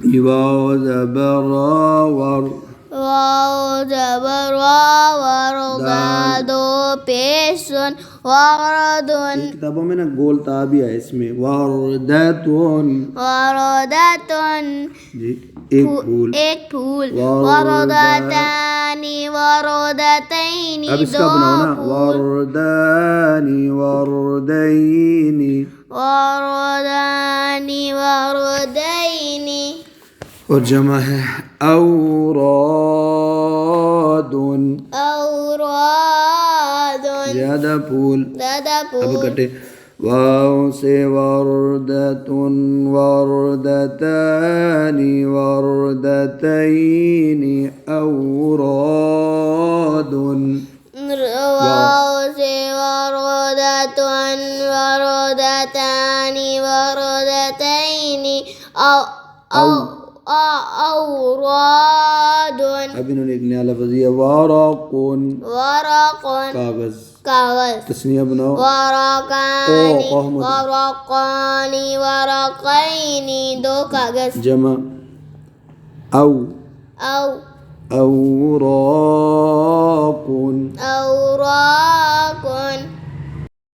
واو زبر ور واو زبر ور दाल। दो पेशन वरदुन किताबों में ना गोल ता भी है इसमें वरदतुन वरदतुन जी एक फूल एक फूल वरदा वरदतानी वरदतैनी अब इसका दो बनाओ ना फूल वरदानी वरदैनी वरदानी वरदैनी और जमा है औरादुन औरादुन ज्यादा फूल ज़्यादा अब फूल कटे वाव से वरदतुन वरदतानी वरदतैनी औरादुन वाव से वरदतुन वरदतानी वरदतैनी औरादुन अब इन्होंने एक नया लफ्ज़ दिया वाराकुन वरक़ुन कागज कागज तस्निया बनाओ वरक़ानी वरक़ानी वरक़ैनी दो कागज जमा औ औराकुन औराकुन